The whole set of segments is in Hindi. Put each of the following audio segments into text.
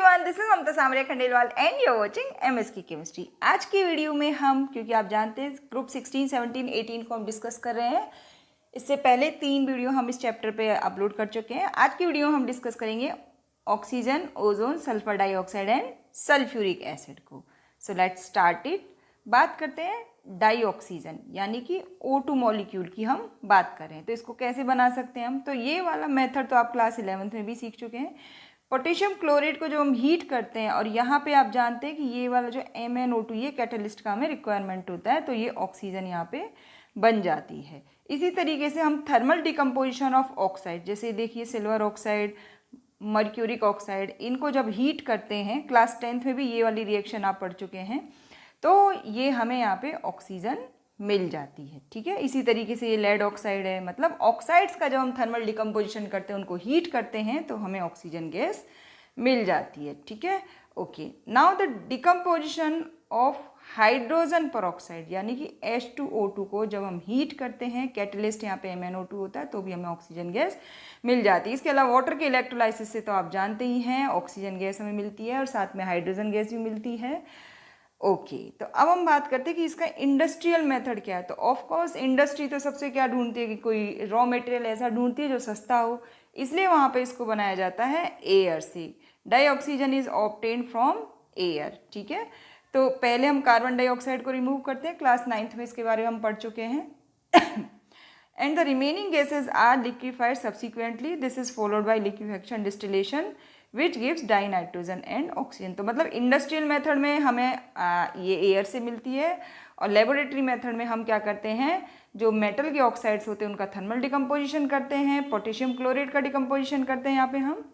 Everyone, this is Mamta Samariya Khandelwal and you are watching MSK chemistry. आज की वीडियो में हम, क्योंकि आप जानते हैं ग्रुप 16, 17, 18 को हम डिस्कस कर रहे हैं। इससे पहले 3 वीडियो हम इस चैप्टर पे अपलोड कर चुके हैं। आज की वीडियो में हम डिस्कस करेंगे oxygen, ozone, sulphur dioxide and sulphuric acid को। So let's start it. बात करते हैं डाइऑक्सीजन यानी कि O2 मॉलिक्यूल की हम बात करें तो इसको कैसे बना सकते हैं हम। तो ये वाला मेथड तो आप क्लास 11th में भी सीख चुके हैं। पोटेशियम क्लोराइड को जो हम हीट करते हैं और यहाँ पे आप जानते हैं कि ये वाला जो MnO2 ये कैटलिस्ट का हमें रिक्वायरमेंट होता है, तो ये ऑक्सीजन यहाँ पे बन जाती है। इसी तरीके से हम थर्मल डिकम्पोजिशन ऑफ ऑक्साइड, जैसे देखिए सिल्वर ऑक्साइड, मर्क्यूरिक ऑक्साइड, इनको जब हीट करते हैं, क्लास 10th में भी ये वाली रिएक्शन आप पढ़ चुके हैं, तो ये हमें यहाँ पे ऑक्सीजन मिल जाती है। ठीक है, इसी तरीके से ये लेड ऑक्साइड है, मतलब ऑक्साइड्स का जब हम थर्मल डिकम्पोजिशन करते हैं, उनको हीट करते हैं, तो हमें ऑक्सीजन गैस मिल जाती है। ठीक है, okay. Now the decomposition of hydrogen peroxide यानी कि H2O2 को जब हम हीट करते हैं, कैटलिस्ट यहाँ पे MnO2 होता है, तो भी हमें ऑक्सीजन गैस मिल जाती है। इसके अलावा वाटर के इलेक्ट्रोलाइसिस से तो आप जानते ही हैं ऑक्सीजन गैस हमें मिलती है और साथ में हाइड्रोजन गैस भी मिलती है। ओके, तो अब हम बात करते हैं कि इसका इंडस्ट्रियल मेथड क्या है। तो ऑफ कोर्स इंडस्ट्री तो सबसे क्या ढूंढती है कि कोई रॉ मटेरियल ऐसा ढूंढती है जो सस्ता हो, इसलिए वहाँ पे इसको बनाया जाता है एयर से। Dioxygen is obtained from air. ठीक है, तो पहले हम कार्बन डाइऑक्साइड को रिमूव करते हैं, क्लास 9th में इसके बारे में हम पढ़ चुके हैं। And the remaining gases are liquefied subsequently, this is followed by liquefaction distillation which gives dinitrogen and oxygen. तो मतलब इंडस्ट्रियल मेथड में हमें ये एयर से मिलती है, और लेबोरेटरी मेथड में हम क्या करते हैं, जो मेटल के ऑक्साइड्स होते हैं उनका थर्मल डिकम्पोजिशन करते हैं, पोटेशियम क्लोराइड का डिकम्पोजिशन करते हैं यहाँ पे हम,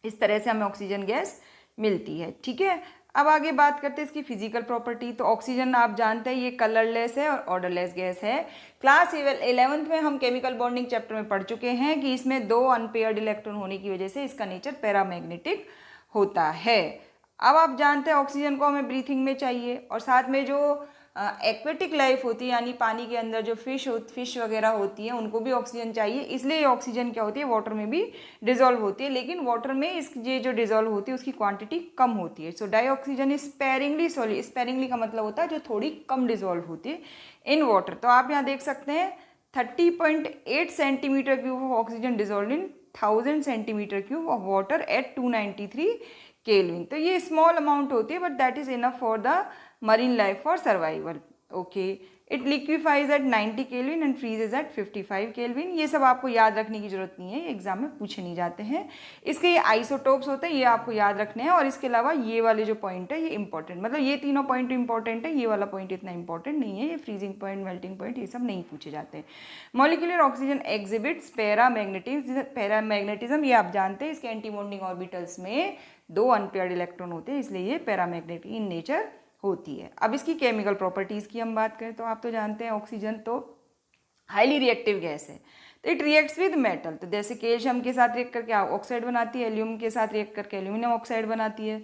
इस तरह से हमें ऑक्सीजन गैस मिलती है। ठीक है, अब आगे बात करते हैं इसकी फिजिकल प्रॉपर्टी। तो ऑक्सीजन आप जानते हैं ये कलरलेस है और ऑर्डरलेस गैस है। क्लास 11th में हम केमिकल बॉन्डिंग चैप्टर में पढ़ चुके हैं कि इसमें 2 अनपेयर्ड इलेक्ट्रॉन होने की वजह से इसका नेचर पैरामैग्नेटिक होता है। अब आप जानते हैं ऑक्सीजन को हमें ब्रीथिंग में चाहिए, और साथ में जो एक्वेटिक लाइफ होती है यानी पानी के अंदर जो फिश वगैरह होती है उनको भी ऑक्सीजन चाहिए, इसलिए ये ऑक्सीजन क्या होती है, वाटर में भी डिजोल्व होती है, लेकिन वाटर में ये जो डिजोल्व होती है उसकी क्वांटिटी कम होती है। So dioxygen is sparingly solid. Sparingly का मतलब होता है जो थोड़ी कम डिजोल्व होती है इन वाटर। तो आप यहाँ देख सकते हैं 30.8 centimetre cube of oxygen dissolve in 1000 centimetre cube of water at 293 kelvin. तो ये स्मॉल अमाउंट होती है, but that is enough for the marine life for survival. Okay, it liquefies at 90 Kelvin and freezes at 55 Kelvin. ये सब आपको याद रखने की जरूरत नहीं है, ये एग्जाम में पूछे नहीं जाते हैं। इसके ये आइसोटोप्स होते हैं, ये आपको याद रखने हैं, और इसके अलावा ये वाले जो पॉइंट है ये इंपॉर्टेंट, मतलब ये तीनों पॉइंट इंपॉर्टेंट है, ये वाला पॉइंट इतना इंपॉर्टेंट नहीं है। ये फ्रीजिंग पॉइंट, मेल्टिंग पॉइंट, ये सब नहीं पूछे जाते हैं। मॉलिक्यूलर ऑक्सीजन एग्जिबिट्स पैरामैग्नेटिज्म, ये आप जानते हैं, इसके एंटी बॉन्डिंग ऑर्बिटल्स में 2 अनपेयर्ड इलेक्ट्रॉन होते हैं, इसलिए ये पैरामैग्नेटिक इन नेचर होती है। अब इसकी केमिकल प्रॉपर्टीज़ की हम बात करें तो आप तो जानते हैं ऑक्सीजन तो हाईली रिएक्टिव गैस है, तो इट रिएक्ट्स विद मेटल। तो जैसे कैल्शियम के साथ रिएक्ट करके ऑक्साइड बनाती है, एल्यूमिनियम के साथ रिएक्ट करके एल्यूमिनियम ऑक्साइड बनाती है।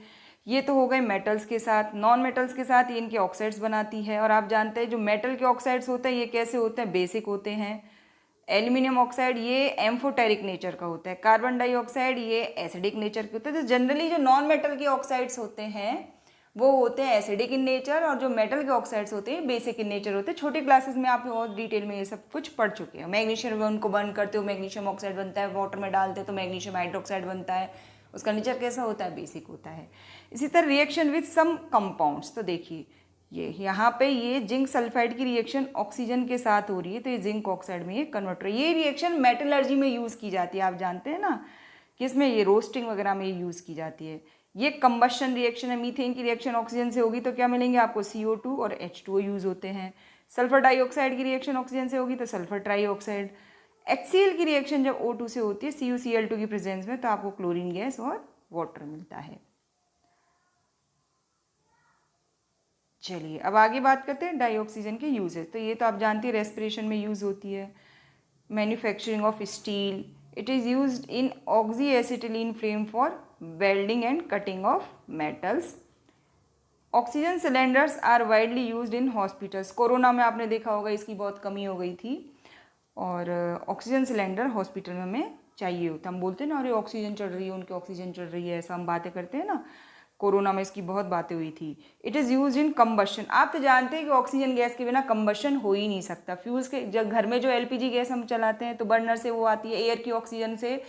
ये तो हो गए मेटल्स के साथ। नॉन मेटल्स के साथ ये इनके ऑक्साइड्स बनाती है। और आप जानते हैं जो मेटल के ऑक्साइड्स होते हैं ये कैसे होते हैं, बेसिक होते हैं। एल्यूमिनियम ऑक्साइड ये एम्फोटेरिक नेचर का होता है। कार्बन डाइऑक्साइड ये एसिडिक नेचर के होते हैं। तो जनरली जो नॉन मेटल के ऑक्साइड्स होते हैं वो होते हैं एसिडिक इन नेचर, और जो मेटल के ऑक्साइड्स होते हैं बेसिक इन नेचर होते हैं। छोटी क्लासेस में आप और डिटेल में ये सब कुछ पढ़ चुके हैं। मैग्नीशियम में उनको बर्न करते हो मैग्नीशियम ऑक्साइड बनता है, वाटर में डालते हो तो मैग्नीशियम हाइड्रोक्साइड बनता है, उसका नेचर कैसा होता है, बेसिक होता है। इसी तरह रिएक्शन विद सम कंपाउंड्स, तो देखिए ये यहाँ पे ये जिंक सल्फाइड की रिएक्शन ऑक्सीजन के साथ हो रही है, तो ये जिंक ऑक्साइड में ये कन्वर्टर। ये रिएक्शन मेटलर्जी में यूज़ की जाती है, आप जानते हैं ना कि इसमें ये रोस्टिंग वगैरह में यूज़ की जाती है। ये कंबशन रिएक्शन है, मीथेन की रिएक्शन ऑक्सीजन से होगी तो क्या मिलेंगे आपको, CO2 और H2O यूज़ होते हैं। सल्फर डाइऑक्साइड की रिएक्शन ऑक्सीजन से होगी तो सल्फर ट्राईऑक्साइड। HCl की रिएक्शन जब O2 से होती है CuCl2 की प्रेजेंस में, तो आपको क्लोरीन गैस और वाटर मिलता है। चलिए अब आगे बात करते हैं डाइऑक्सीजन के यूजेस। तो ये तो आप जानते हैं रेस्पिरेशन में यूज़ होती है, manufacturing of steel, it is used in oxyacetylene flame for welding and cutting of metals. Oxygen cylinders are widely used in hospitals. Corona में आपने देखा होगा इसकी बहुत कमी हो गई थी, और ऑक्सीजन सिलेंडर हॉस्पिटल में हमें चाहिए होता है। हम बोलते हैं ना, अरे ऑक्सीजन चढ़ रही है, उनकी ऑक्सीजन चढ़ रही है, ऐसा हम बातें करते हैं ना। कोरोना में इसकी बहुत बातें हुई थी। It is use in combustion. आप तो जानते हैं कि ऑक्सीजन गैस के बिना कम्बशन हो ही नहीं सकता। फ्यूज़ के जब घर में जो एलपीजी गैस हम चलाते हैं तो बर्नर से वो आती है, एयर की ऑक्सीजन से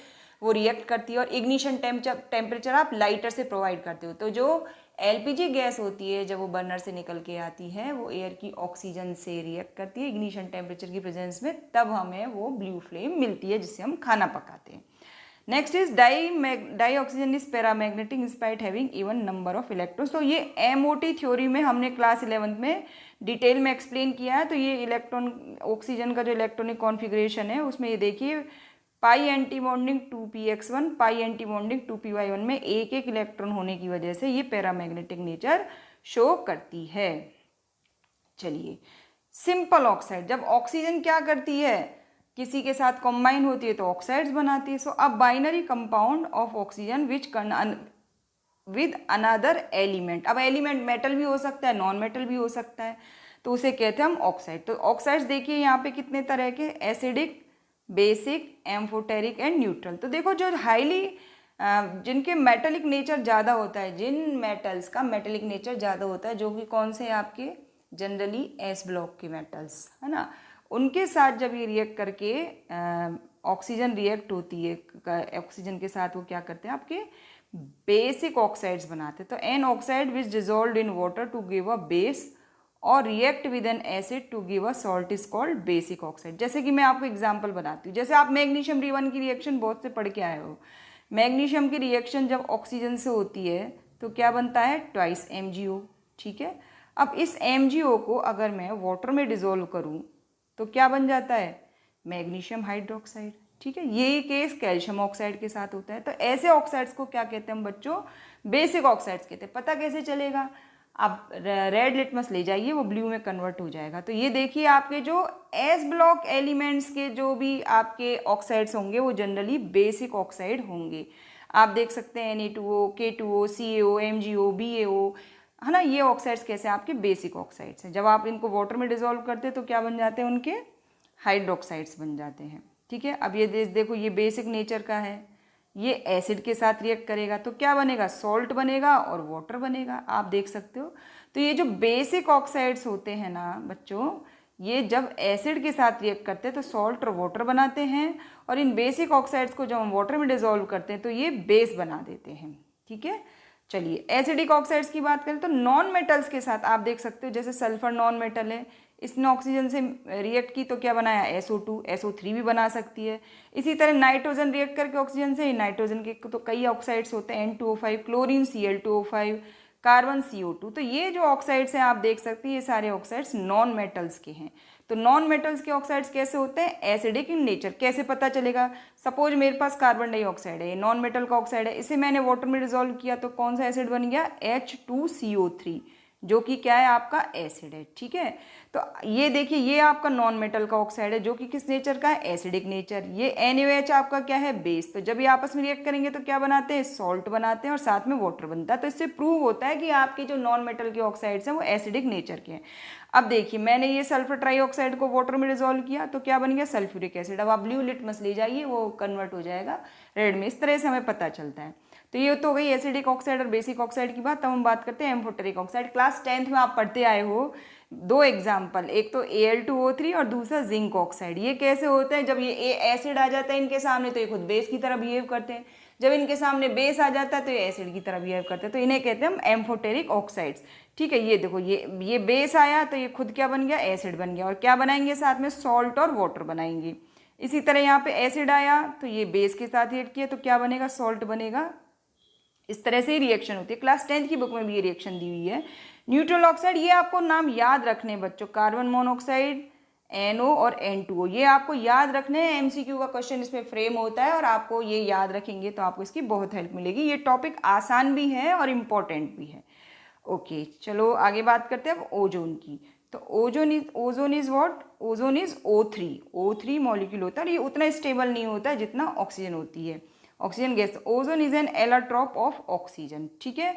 वो रिएक्ट करती है, और इग्निशन टेम्परेचर आप लाइटर से प्रोवाइड करते हो। तो जो एलपीजी गैस होती है जब वो बर्नर से निकल के आती है, वो एयर की ऑक्सीजन से रिएक्ट करती है इग्निशन टेम्परेचर की प्रेजेंस में, तब हमें वो ब्लू फ्लेम मिलती है जिससे हम खाना पकाते हैं। Next is dioxygen is paramagnetic in spite having even number of electrons. तो ये एमओटी थ्योरी में हमने क्लास 11th में डिटेल में एक्सप्लेन किया है। तो ये इलेक्ट्रॉन ऑक्सीजन का जो इलेक्ट्रॉनिक कॉन्फ़िगरेशन है उसमें ये देखिए, पाई एंटी बॉन्डिंग 2p(x1), पाई एंटी बॉन्डिंग 2p(y1) में एक एक इलेक्ट्रॉन होने की वजह से ये पैरामैग्नेटिक नेचर शो करती है। चलिए, सिंपल ऑक्साइड, जब ऑक्सीजन क्या करती है, किसी के साथ कंबाइन होती है तो ऑक्साइड्स बनाती है। सो अब binary compound of oxygen which with another element. अब एलिमेंट मेटल भी हो सकता है, नॉन मेटल भी हो सकता है, तो उसे कहते हैं हम ऑक्साइड। तो ऑक्साइड्स देखिए यहाँ पे कितने तरह के, acidic, basic, amphoteric and neutral. तो देखो जो हाईली जिनके मेटेलिक नेचर ज़्यादा होता है, जिन मेटल्स का मेटेलिक नेचर ज़्यादा होता है, जो कि कौन से आपके जनरली एस ब्लॉक के मेटल्स है ना, उनके साथ जब ये रिएक्ट करके ऑक्सीजन रिएक्ट होती है, ऑक्सीजन के साथ वो क्या करते हैं, आपके बेसिक ऑक्साइड्स बनाते हैं। तो an oxide which dissolve in water to give a base or react with an acid to give a salt is called basic oxide. जैसे कि मैं आपको एग्जांपल बताती हूँ, जैसे आप मैग्नीशियम रिवन की रिएक्शन बहुत से पढ़ के आए हो। मैग्नीशियम की रिएक्शन जब ऑक्सीजन से होती है तो क्या बनता है, ट्वाइस MgO। ठीक है, अब इस MgO को अगर मैं वाटर में डिजोल्व करूँ तो क्या बन जाता है, मैग्नीशियम हाइड्रोक्साइड। ठीक है, यही केस कैल्शियम ऑक्साइड के साथ होता है। तो ऐसे ऑक्साइड्स को क्या कहते हैं हम बच्चों, बेसिक ऑक्साइड्स कहते हैं। पता कैसे चलेगा, आप रेड लिटमस ले जाइए, वो ब्लू में कन्वर्ट हो जाएगा। तो ये देखिए, आपके जो एस ब्लॉक एलिमेंट्स के जो भी आपके ऑक्साइड्स होंगे वो जनरली बेसिक ऑक्साइड होंगे। आप देख सकते हैं Na2O, K2O, CaO, MgO, BaO, है ना, ये ऑक्साइड्स कैसे आपके बेसिक ऑक्साइड्स हैं। जब आप इनको वाटर में डिजोल्व करते हैं तो क्या बन जाते हैं, उनके हाइड्रोक्साइड्स बन जाते हैं। ठीक है, अब ये देखो, ये बेसिक नेचर का है, ये एसिड के साथ रिएक्ट करेगा तो क्या बनेगा, सॉल्ट बनेगा और वाटर बनेगा, आप देख सकते हो। तो ये जो बेसिक ऑक्साइड्स होते हैं ना बच्चों, ये जब एसिड के साथ रिएक्ट करते हैं तो सॉल्ट और वाटर बनाते हैं, और इन बेसिक ऑक्साइड्स को जब हम वाटर में डिजोल्व करते हैं तो ये बेस बना देते हैं। ठीक है, चलिए एसिडिक ऑक्साइड्स की बात करें तो नॉन मेटल्स के साथ आप देख सकते हो, जैसे सल्फर नॉन मेटल है, इसने ऑक्सीजन से रिएक्ट की तो क्या बनाया, SO2, SO3 भी बना सकती है। इसी तरह नाइट्रोजन रिएक्ट करके ऑक्सीजन से, नाइट्रोजन के तो कई ऑक्साइड्स होते हैं, N2O5, chlorine Cl2O5, carbon CO2। तो ये जो ऑक्साइड्स हैं आप देख सकते हैं, ये सारे ऑक्साइड्स नॉन मेटल्स के हैं। तो नॉन मेटल्स के ऑक्साइड्स कैसे होते हैं, एसिडिक इन नेचर। कैसे पता चलेगा, सपोज मेरे पास कार्बन डाइऑक्साइड है, ये नॉन मेटल का ऑक्साइड है, इसे मैंने वाटर में डिजोल्व किया तो कौन सा एसिड बन गया, H2CO3, जो कि क्या है, आपका एसिड है। ठीक है, तो ये देखिए, ये आपका नॉन मेटल का ऑक्साइड है जो कि किस नेचर का है, एसिडिक नेचर। ये NaOH आपका क्या है, बेस। तो जब ये आपस में रिएक्ट करेंगे तो क्या बनाते हैं, सॉल्ट बनाते हैं और साथ में वाटर बनता है। तो इससे प्रूव होता है कि आपके जो नॉन मेटल के ऑक्साइड्स हैं वो एसिडिक नेचर के हैं। अब देखिए, मैंने ये सल्फर ट्राईऑक्साइड को वाटर में डिजोल्व किया तो क्या बन गया, सल्फ्यूरिक एसिड। अब आप ब्लू लिटमस ले जाइए, वो कन्वर्ट हो जाएगा रेड में। इस तरह से हमें पता चलता है। तो ये तो हो गई एसिडिक ऑक्साइड और बेसिक ऑक्साइड की बात। तब हम बात करते हैं एम्फोटेरिक ऑक्साइड। क्लास 10th में आप पढ़ते आए हो दो एग्जाम्पल, एक तो Al2O3 और दूसरा जिंक ऑक्साइड। ये कैसे होते हैं, जब ये एसिड आ जाता है इनके सामने तो ये खुद बेस की तरह बिहेव करते हैं, जब इनके सामने बेस आ जाता है तो ये एसिड की तरह बिहेव करते हैं। तो इन्हें कहते हैं हम एम्फोटेरिक ऑक्साइड्स। ठीक है, ये देखो, ये बेस आया तो ये खुद क्या बन गया, एसिड बन गया, और क्या बनाएंगे साथ में, सॉल्ट और वाटर बनाएंगे। इसी तरह यहाँ पे एसिड आया तो ये बेस के साथ रिएक्ट किया तो क्या बनेगा, सॉल्ट बनेगा। इस तरह से ही रिएक्शन होती है। क्लास 10th की बुक में भी ये रिएक्शन दी हुई है। न्यूट्रल ऑक्साइड, ये आपको नाम याद रखने बच्चों, कार्बन मोनोऑक्साइड, NO और N2O, ये आपको याद रखने हैं। MCQ का क्वेश्चन इसमें फ्रेम होता है और आपको ये याद रखेंगे तो आपको इसकी बहुत हेल्प मिलेगी। ये टॉपिक आसान भी है और इम्पॉर्टेंट भी है। ओके, चलो आगे बात करते हैं अब ओजोन की। तो ozone is what, ozone is O3 molecule होता है, और ये उतना स्टेबल नहीं होता है जितना ऑक्सीजन होती है, oxygen gas. Ozone is an allotrope of oxygen. ठीक है,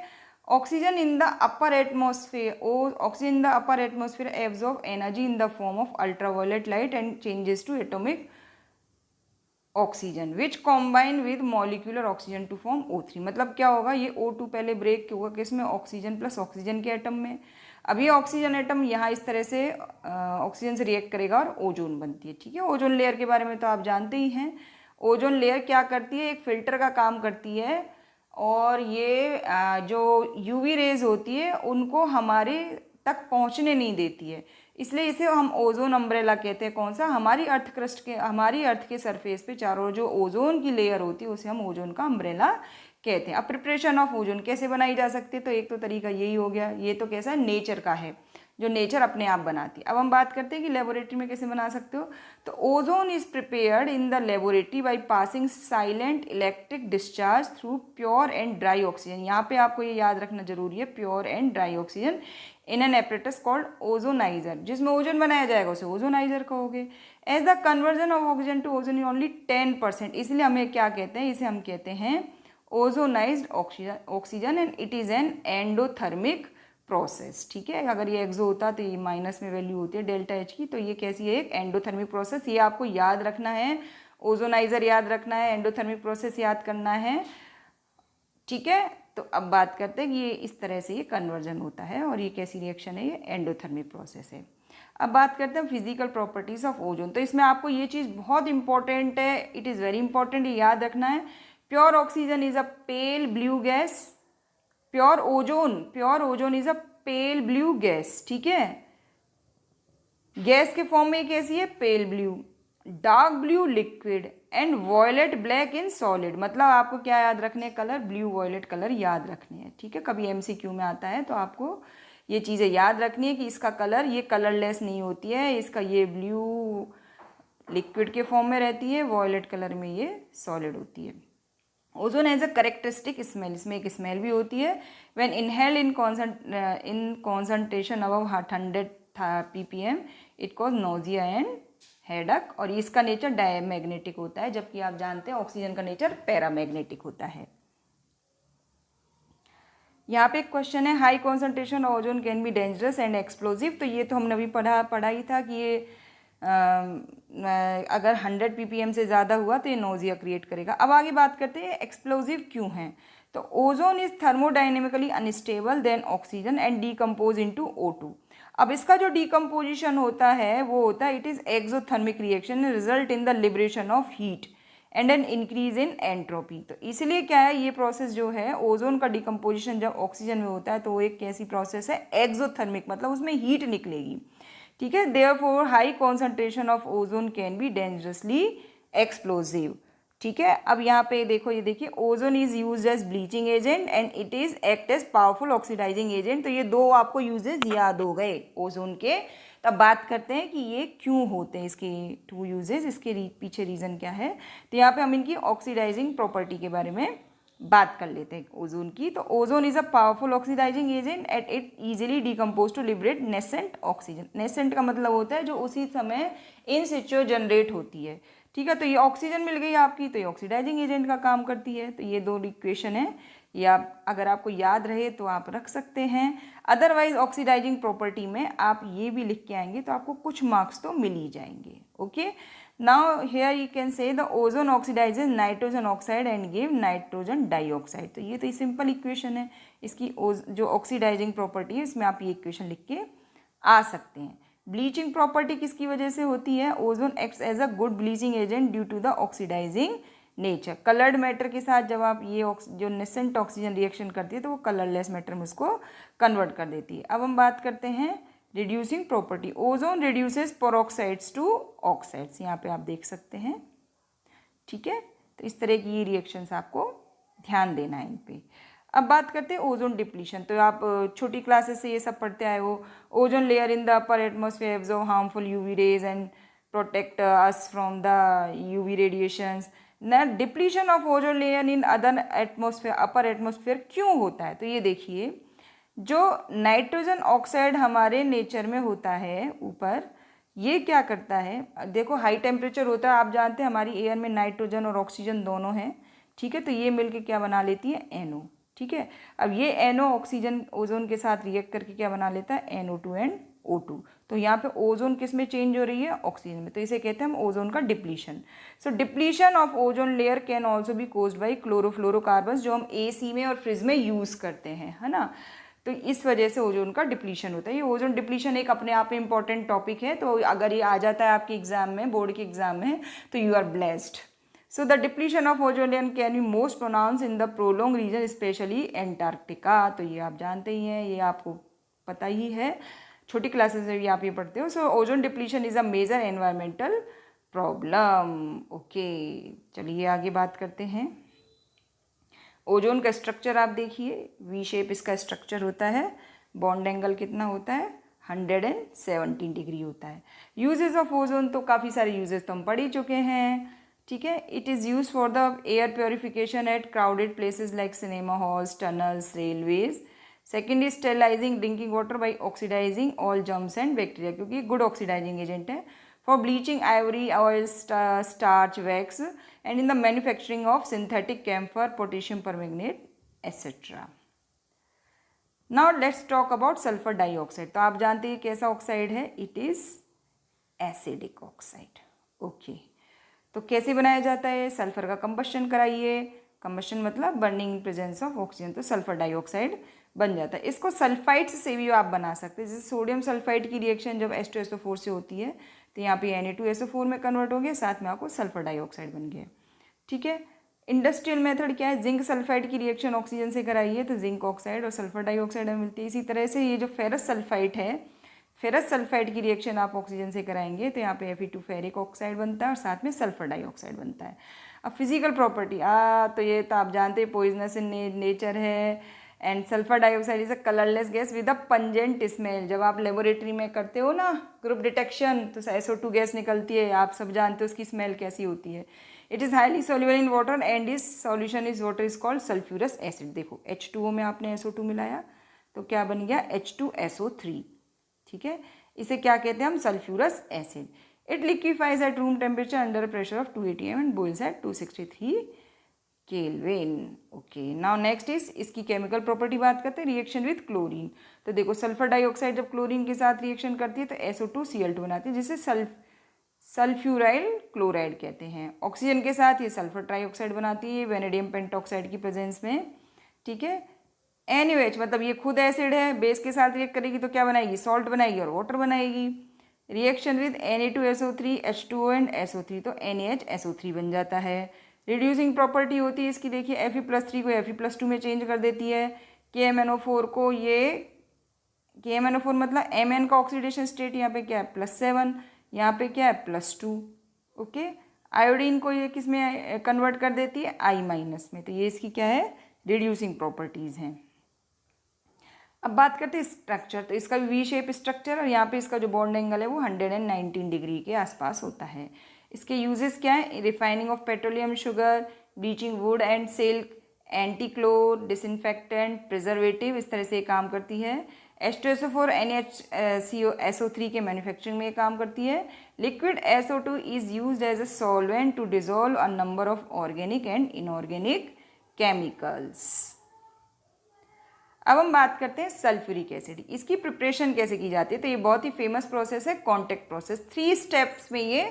oxygen in the upper atmosphere, oxygen in the upper atmosphere absorb energy in the form of ultraviolet light and changes to atomic oxygen which combine with molecular oxygen to form O3। मतलब क्या होगा, ये O2 पहले ब्रेक होगा किसमें, ऑक्सीजन प्लस ऑक्सीजन के एटम में। अब ये ऑक्सीजन एटम यहाँ इस तरह से ऑक्सीजन से रिएक्ट करेगा और ओजोन बनती है। ठीक है, ओजोन लेयर के बारे में तो आप जानते ही हैं। ओजोन लेयर क्या करती है, एक फिल्टर का काम करती है और ये जो यूवी रेज होती है उनको हमारे तक पहुँचने नहीं देती है, इसलिए इसे हम ओजोन अम्ब्रेला कहते हैं। कौन सा, हमारी अर्थ के सरफेस पे चारों जो ओजोन की लेयर होती है उसे हम ओजोन का अम्ब्रेला कहते हैं। अब प्रिपरेशन ऑफ ओजोन कैसे बनाई जा सकती है, तो एक तो तरीका यही हो गया, ये तो कैसा है, नेचर का है, जो नेचर अपने आप बनाती है। अब हम बात करते हैं कि लेबोरेटरी में कैसे बना सकते हो। तो ozone is prepared in the laboratory by passing silent electric discharge through pure and dry oxygen. यहाँ पे आपको ये याद रखना जरूरी है, pure and dry oxygen in an apparatus called ozonizer. जिसमें ओजोन बनाया जाएगा उसे ओजोनाइजर कहोगे। As the conversion of oxygen to ozone is only 10%, इसलिए हमें क्या कहते हैं, इसे हम कहते हैं ozonised oxygen and it is an endothermic process. ठीक है, अगर ये एक्सो होता तो ये माइनस में वैल्यू होती है डेल्टा एच की, तो ये कैसी है, एक एंडोथर्मिक प्रोसेस। ये आपको याद रखना है, ओजोनाइजर याद रखना है, एंडोथर्मिक प्रोसेस याद करना है। ठीक है, तो अब बात करते हैं कि ये इस तरह से ये कन्वर्जन होता है और ये कैसी रिएक्शन है, ये एंडोथर्मिक प्रोसेस है। अब बात करते हैं फिजिकल प्रॉपर्टीज ऑफ ओजोन। तो इसमें आपको ये चीज़ बहुत इंपॉर्टेंट है, इट इज़ वेरी इंपॉर्टेंट, ये याद रखना है। Pure oxygen is a pale blue gas, pure ozone is a pale blue gas. ठीक है, गैस के फॉर्म में कैसी है, pale blue, dark blue liquid and violet black in solid. मतलब आपको क्या याद रखने, कलर ब्लू वॉयलेट कलर याद रखने हैं। ठीक है, कभी MCQ में आता है तो आपको ये चीज़ें याद रखनी है कि इसका कलर, ये कलरलेस नहीं होती है, इसका ये ब्लू लिक्विड के फॉर्म में रहती है, वॉयलेट कलर में ये सॉलिड होती है। Ozone has a characteristic smell, इसमें एक स्मेल भी होती है। When inhaled in concentration above 100 ppm it cause nausea and headache. और इसका नेचर डायमैग्नेटिक होता है, जबकि आप जानते हैं ऑक्सीजन का नेचर पैरामैग्नेटिक होता है। यहाँ पे एक क्वेश्चन है, high concentration ozone can be dangerous and explosive. तो ये तो हमने अभी पढ़ा ही था कि ये अगर 100 ppm से ज़्यादा हुआ तो ये नोजिया क्रिएट करेगा। अब आगे बात करते हैं एक्सप्लोजिव क्यों हैं। तो ozone is thermodynamically unstable than oxygen and decompose into O2। अब इसका जो डीकम्पोजिशन होता है वो होता है, it is exothermic reaction result in the liberation of heat and an increase in entropy. तो इसलिए क्या है, ये प्रोसेस जो है ओजोन का डिकम्पोजिशन जब ऑक्सीजन में होता है तो वो एक कैसी प्रोसेस है, एक्सोथर्मिक, मतलब उसमें हीट निकलेगी। ठीक है, therefore high concentration of ozone can be dangerously explosive. ठीक है, अब यहाँ पे देखो, ये देखिए, ozone is used as bleaching agent and it is act as powerful oxidising agent. तो ये दो आपको यूजेस याद हो गए ओजोन के। तब बात करते हैं कि ये क्यों होते हैं, इसके 2 यूजेस, इसके पीछे रीज़न क्या है। तो यहाँ पे हम इनकी ऑक्सीडाइजिंग प्रॉपर्टी के बारे में बात कर लेते हैं ओजोन की। तो ozone is a powerful oxidising agent at it easily decompose to liberate nascent oxygen. Nascent का मतलब होता है जो उसी समय इन सिचुएशन जनरेट होती है। ठीक है, तो ये ऑक्सीजन मिल गई आपकी, तो ये ऑक्सीडाइजिंग एजेंट का काम करती है। तो ये 2 इक्वेशन है, या अगर आपको याद रहे तो आप रख सकते हैं। अदरवाइज ऑक्सीडाइजिंग प्रॉपर्टी में आप ये भी लिख के आएंगे तो आपको कुछ मार्क्स तो मिल ही जाएंगे। Okay, now here you can say the ozone oxidises nitrogen oxide and give nitrogen dioxide. तो ये तो सिंपल इक्वेशन है, इसकी जो ऑक्सीडाइजिंग प्रॉपर्टी है इसमें आप ये इक्वेशन लिख के आ सकते हैं। ब्लीचिंग प्रॉपर्टी किसकी वजह से होती है, ozone acts as a good bleaching agent due to the oxidising nature. Coloured matter के साथ जब आप ये जो नेसेंट ऑक्सीजन रिएक्शन करती है तो वो कलरलेस मैटर में उसको कन्वर्ट कर देती है। अब हम बात करते हैं reducing property. Ozone reduces peroxides to oxides, यहाँ पे आप देख सकते हैं। ठीक है, तो इस तरह की ये रिएक्शंस आपको ध्यान देना है इन पे। अब बात करते हैं ओजोन डिप्लीशन। तो आप छोटी क्लासेस से ये सब पढ़ते आए हो। Ozone layer in the upper atmosphere absorb harmful UV rays and protect us from the UV radiations. ना depletion of ozone layer in other atmosphere, upper atmosphere क्यों होता है। तो ये देखिए, जो नाइट्रोजन ऑक्साइड हमारे नेचर में होता है ऊपर, ये क्या करता है, देखो हाई टेम्परेचर होता है, आप जानते हैं हमारी एयर में नाइट्रोजन और ऑक्सीजन दोनों हैं। ठीक है, तो ये मिलके क्या बना लेती है, NO। ठीक है, अब ये NO ऑक्सीजन ओजोन के साथ रिएक्ट करके क्या बना लेता है, NO2 एंड O2। तो यहाँ पे ओजोन किस में चेंज हो रही है, ऑक्सीजन में, तो इसे कहते हैं हम ओजोन का depletion. So depletion of ozone layer can also be caused by chlorofluorocarbons, जो हम AC में और फ्रिज में यूज़ करते हैं, है ना। तो इस वजह से ओजोन का डिप्लीशन होता है। ये ओजोन डिप्लीशन एक अपने आप में इंपॉर्टेंट टॉपिक है, तो अगर ये आ जाता है आपके एग्जाम में, बोर्ड के एग्जाम में, तो you are blessed. So the depletion of ozone layer can be most pronounce in the prolong region, specially Antarctica. तो ये आप जानते ही हैं, ये आपको पता ही है, छोटी क्लासेस में भी आप ये पढ़ते हो। So ozone depletion is a major environmental problem. Okay, चलिए आगे बात करते हैं। ओजोन का स्ट्रक्चर आप देखिए, वी शेप इसका स्ट्रक्चर होता है। बॉन्ड एंगल कितना होता है, 117 डिग्री होता है। यूजेस ऑफ ओजोन, तो काफ़ी सारे यूजेस तो हम पढ़ ही चुके हैं, ठीक है। It is use for the air purification at crowded places like cinema halls, tunnels, railways. Second is sterilising drinking water by oxidising all germs and bacteria, क्योंकि गुड ऑक्सीडाइजिंग एजेंट है। For bleaching ivory, oil, starch, wax, and in the manufacturing of synthetic camphor, potassium permanganate, etc. Now let's talk about sulfur dioxide. तो आप जानते हैं कैसा ऑक्साइड है, it is acidic oxide. Okay, तो कैसे बनाया जाता है, सल्फर का कंबस्शन कराइए, कंबस्शन मतलब बर्निंग प्रेजेंस ऑफ ऑक्सीजन, तो सल्फर डाइऑक्साइड बन जाता है। इसको सल्फाइड्स से भी आप बना सकते हैं, जैसे सोडियम सल्फाइड की रिएक्शन जब H2SO4 से होती है, तो यहाँ पे Na2SO4 में कन्वर्ट हो गया, साथ में आपको सल्फर डाइऑक्साइड बन गया, ठीक है। इंडस्ट्रियल मेथड क्या है, जिंक सल्फाइड की रिएक्शन ऑक्सीजन से कराइए तो जिंक ऑक्साइड और सल्फर डाइऑक्साइड में मिलती है। इसी तरह से ये जो फेरस सल्फाइड है, फेरस सल्फाइड की रिएक्शन आप ऑक्सीजन से कराएंगे तो यहाँ पे Fe2 फेरिक ऑक्साइड बनता है और साथ में सल्फर डाइऑक्साइड बनता है। अब फिजिकल प्रॉपर्टी, तो ये तो आप जानते हैं पॉइजनस इन नेचर है, and sulphur dioxide is a colourless gas with a pungent smell. जब आप लेबोरेटरी में करते हो ना ग्रुप डिटेक्शन, तो SO2 गैस निकलती है, आप सब जानते हो उसकी स्मेल कैसी होती है। It is highly soluble in water and is solution is water is called sulphurous acid. देखो H2O में आपने SO2 मिलाया तो क्या बन गया, H2SO3, ठीक है। इसे क्या कहते हैं हम, sulphurous acid. It liquefies at room temperature under pressure of 2 atm and boils at 263 kelvin. Okay, now next is इसकी केमिकल प्रॉपर्टी बात करते हैं, रिएक्शन विद क्लोरीन। तो देखो सल्फर डाइऑक्साइड जब क्लोरीन के साथ रिएक्शन करती है तो SO2Cl2 बनाती है, जिसे सल्फ्यूराइल क्लोराइड कहते हैं। ऑक्सीजन के साथ ये सल्फर ट्राइऑक्साइड बनाती है वेनेडियम पेंटॉक्साइड की प्रेजेंस में, ठीक है। NaOH मतलब ये खुद एसिड है, बेस के साथ रिएक्ट करेगी तो क्या बनाएगी, सॉल्ट बनाएगी और वाटर बनाएगी। Reaction with Na2SO3, H2O and SO3, तो NaHSO3 बन जाता है। रिड्यूसिंग प्रॉपर्टी होती है इसकी, देखिए Fe+3 को Fe+2 में चेंज कर देती है। KMnO4 को ये KMnO4 मतलब Mn का ऑक्सीडेशन स्टेट यहाँ पे क्या है, +7, यहाँ पे क्या है, +2। ओके, आयोडीन को ये किस में कन्वर्ट कर देती है, I- में। तो ये इसकी क्या है, रिड्यूसिंग प्रॉपर्टीज़ हैं। अब बात करते हैं स्ट्रक्चर, तो इसका भी वी शेप स्ट्रक्चर, और यहाँ पे इसका जो बॉन्ड एंगल है वो 119 डिग्री के आसपास होता है। इसके यूजेस क्या है, refining of petroleum sugar, bleaching wood and silk, antichlor, disinfectant, preservative, इस तरह से काम करती है। H2SO4 NaHCO3 के मैन्युफैक्चरिंग में काम करती है। Liquid SO2 is used as a solvent to dissolve a number of organic and inorganic chemicals. अब हम बात करते हैं सल्फ्यूरिक एसिड, इसकी प्रिपरेशन कैसे की जाती है। तो ये बहुत ही फेमस प्रोसेस है, कॉन्टैक्ट प्रोसेस। 3 स्टेप्स में ये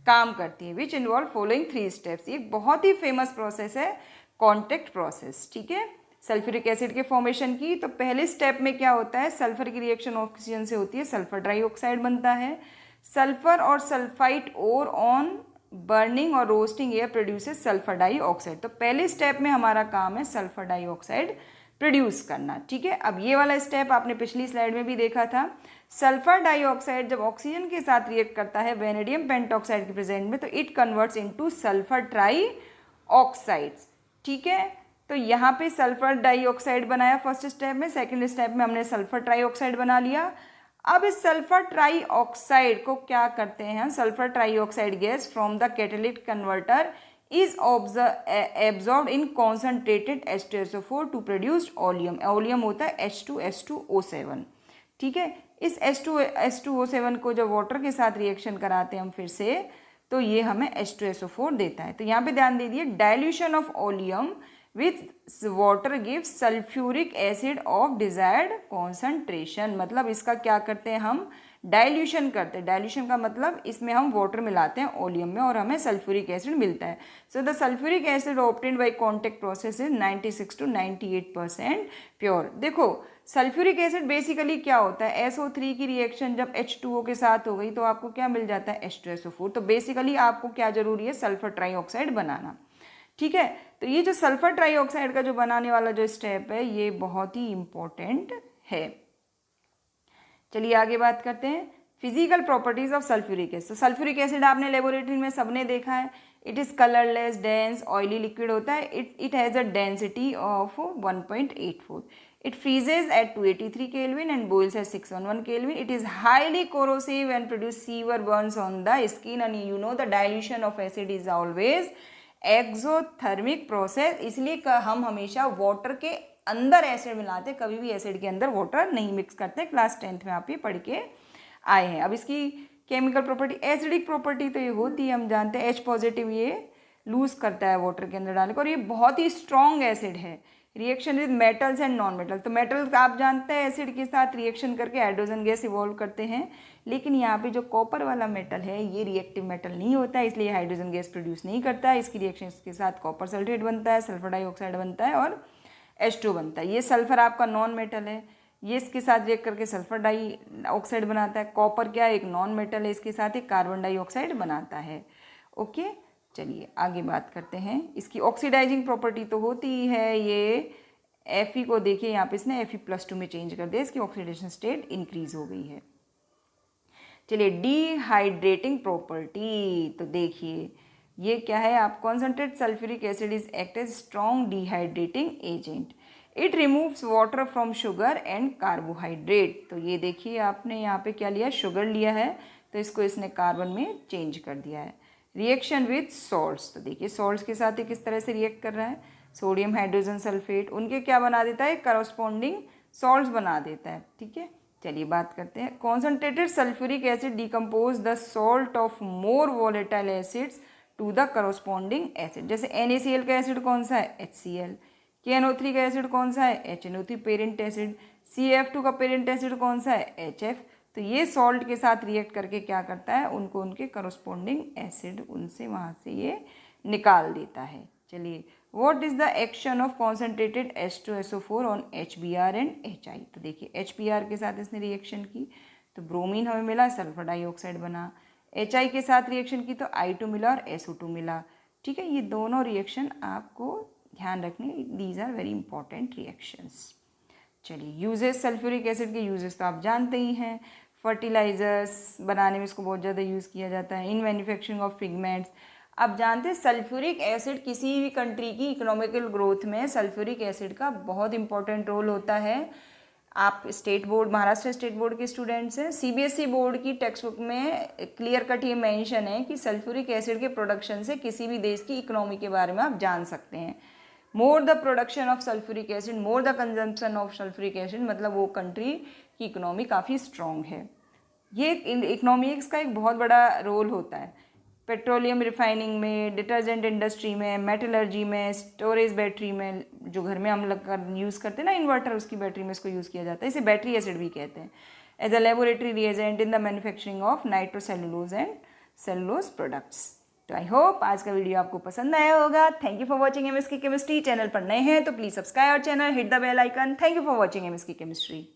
काम करती है, विच इन्वॉल्व फॉलोइंग 3 स्टेप्स। ये बहुत ही फेमस प्रोसेस है, कॉन्टैक्ट प्रोसेस, ठीक है। सल्फ्यूरिक एसिड के फॉर्मेशन की, तो पहले स्टेप में क्या होता है, सल्फर की रिएक्शन ऑक्सीजन से होती है, सल्फर डाइऑक्साइड बनता है। सल्फर और सल्फाइट ओर ऑन बर्निंग और roasting air produces sulphur dioxide. तो पहले स्टेप में हमारा काम है सल्फर डाइऑक्साइड प्रोड्यूस करना, ठीक है। अब ये वाला स्टेप आपने पिछली स्लाइड में भी देखा था। सल्फर डाइऑक्साइड जब ऑक्सीजन के साथ रिएक्ट करता है वेनेडियम पेंटॉक्साइड के प्रेजेंट में, तो it converts into sulphur try oxides, ठीक है। तो यहाँ पे सल्फर डाइऑक्साइड बनाया फर्स्ट स्टेप में, सेकेंड स्टेप में हमने सल्फर ट्राइऑक्साइड बना लिया। अब इस सल्फर ट्राइऑक्साइड को क्या करते हैं, sulphur trioxide gas from the catalytic converter is absorbed in concentrated H2SO4 to produce oleum। oleum होता है H2S2O7, ठीक है। इस H2O7 को जब वाटर के साथ रिएक्शन कराते हैं हम फिर से, तो ये हमें H2SO4 देता है। तो यहाँ पे ध्यान दे दिए, dilution of oleum with water gives sulphuric acid of desired concentration. मतलब इसका क्या करते हैं हम, डाइल्यूशन करते हैं। डाइल्यूशन का मतलब इसमें हम वाटर मिलाते हैं ओलियम में और हमें सल्फ्यूरिक एसिड मिलता है। So the sulphuric acid obtained by contact process is 96 to 98% pure. देखो सल्फ्यूरिक एसिड बेसिकली क्या होता है, SO3 की रिएक्शन जब H2O के साथ हो गई तो आपको क्या मिल जाता है, H2SO4। तो बेसिकली आपको क्या जरूरी है, सल्फर ट्राईऑक्साइड बनाना। ठीक है, तो ये जो सल्फर ट्राईऑक्साइड का जो बनाने वाला जो स्टेप है ये बहुत ही इंपॉर्टेंट है। चलिए आगे बात करते हैं physical properties of sulphuric acid. तो सल्फ्यूरिक एसिड आपने लेबोरेटरी में सबने देखा है, it is colourless, dense, oily liquid होता है। It has a density of 1.84। It freezes at 283 Kelvin and boils at 611 Kelvin. It is highly corrosive and produce severe burns on the skin, and you know the dilution of acid is always exothermic process. इसलिए हम हमेशा वाटर के अंदर एसिड मिलाते, कभी भी एसिड के अंदर वाटर नहीं मिक्स करते। क्लास 10th में आप ये पढ़ के आए हैं। अब इसकी केमिकल प्रॉपर्टी, एसिडिक प्रॉपर्टी तो ये होती है, हम जानते हैं H+ ये लूज करता है वाटर के अंदर डालने को, और ये बहुत ही स्ट्रॉन्ग एसिड है। Reaction with metals and non metal, तो मेटल्स आप जानते हैं एसिड के साथ रिएक्शन करके हाइड्रोजन गैस इवॉल्व करते हैं, लेकिन यहाँ पे जो कॉपर वाला मेटल है ये रिएक्टिव मेटल नहीं होता है, इसलिए हाइड्रोजन गैस प्रोड्यूस नहीं करता है। इसकी रिएक्शन के साथ कॉपर सल्फेट बनता है, सल्फर डाइऑक्साइड बनता है और H2 बनता है। ये सल्फर आपका नॉन मेटल है, ये इसके साथ रिएक्ट करके सल्फर डाइऑक्साइड बनाता है। कॉपर क्या है, एक नॉन मेटल है, इसके साथ एक कार्बन डाइऑक्साइड बनाता है। ओके, चलिए आगे बात करते हैं। इसकी ऑक्सीडाइजिंग प्रॉपर्टी तो होती ही है, ये Fe को देखिए यहाँ पे इसने Fe+2 में चेंज कर दिया, इसकी ऑक्सीडेशन स्टेट इंक्रीज हो गई है। चलिए डिहाइड्रेटिंग प्रॉपर्टी, तो देखिए ये क्या है, आप concentrate sulphuric acid is act as strong dehydrating agent. It removes water from sugar and carbohydrate. तो ये देखिए आपने यहाँ पे क्या लिया, शुगर लिया है, तो इसको इसने कार्बन में चेंज कर दिया है। रिएक्शन विथ सॉल्ट्स, तो देखिए सॉल्ट्स के साथ ये किस तरह से रिएक्ट कर रहा है, सोडियम हाइड्रोजन सल्फेट, उनके क्या बना देता है, करस्पॉन्डिंग सॉल्ट्स बना देता है। ठीक है, चलिए बात करते हैं। Concentrated sulphuric acid decompose the salt of more volatile acids to the corresponding acid. जैसे NaCl का एसिड कौन सा है, HCl। KNO3 का एसिड कौन सा है, HNO3 पेरेंट एसिड। CF2 का पेरेंट एसिड कौन सा है, HF। तो ये सॉल्ट के साथ रिएक्ट करके क्या करता है, उनको उनके करस्पॉन्डिंग एसिड उनसे वहाँ से ये निकाल देता है। चलिए, what is the action of concentrated H2SO4 on HBr and HI। तो देखिए HBr के साथ इसने रिएक्शन की तो ब्रोमीन हमें मिला, सल्फर डाइऑक्साइड बना। HI के साथ रिएक्शन की तो I2 मिला और SO2 मिला। ठीक है, ये दोनों रिएक्शन आपको ध्यान रखने, these are very important reactions. चलिए यूजेस, सल्फ्यूरिक एसिड के यूजेस तो आप जानते ही हैं। फर्टिलाइजर्स बनाने में इसको बहुत ज़्यादा यूज़ किया जाता है। इन मैन्युफैक्चरिंग ऑफ पिगमेंट्स, आप जानते हैं सल्फ्यूरिक एसिड किसी भी कंट्री की इकोनॉमिकल ग्रोथ में सल्फ्यूरिक एसिड का बहुत इंपॉर्टेंट रोल होता है। आप state board, Maharashtra state board के स्टूडेंट्स हैं, CBSE बोर्ड की टेक्स्ट बुक में क्लियर कट ये मेंशन है कि सल्फ्यूरिक एसिड के प्रोडक्शन से किसी भी देश की इकोनॉमी के बारे में आप जान सकते हैं। More the production of sulphuric acid, more the consumption of sulphuric acid, मतलब वो कंट्री की इकोनॉमी काफ़ी स्ट्रॉन्ग है। ये इकोनॉमिक्स का एक बहुत बड़ा रोल होता है। पेट्रोलियम रिफाइनिंग में, डिटर्जेंट इंडस्ट्री में, मेटलर्जी में, स्टोरेज बैटरी में, जो घर में हम लग यूज़ करते हैं ना इन्वर्टर, उसकी बैटरी में इसको यूज़ किया जाता है। इसे बैटरी एसिड भी कहते हैं। As a laboratory reagent in the manufacturing of nitrocellulose and cellulose products. तो आई होप आज का वीडियो आपको पसंद आया होगा। Thank you for watching MSK chemistry. Channel पर नए हैं तो please subscribe our channel, hit the bell icon. Thank you for watching MSK chemistry.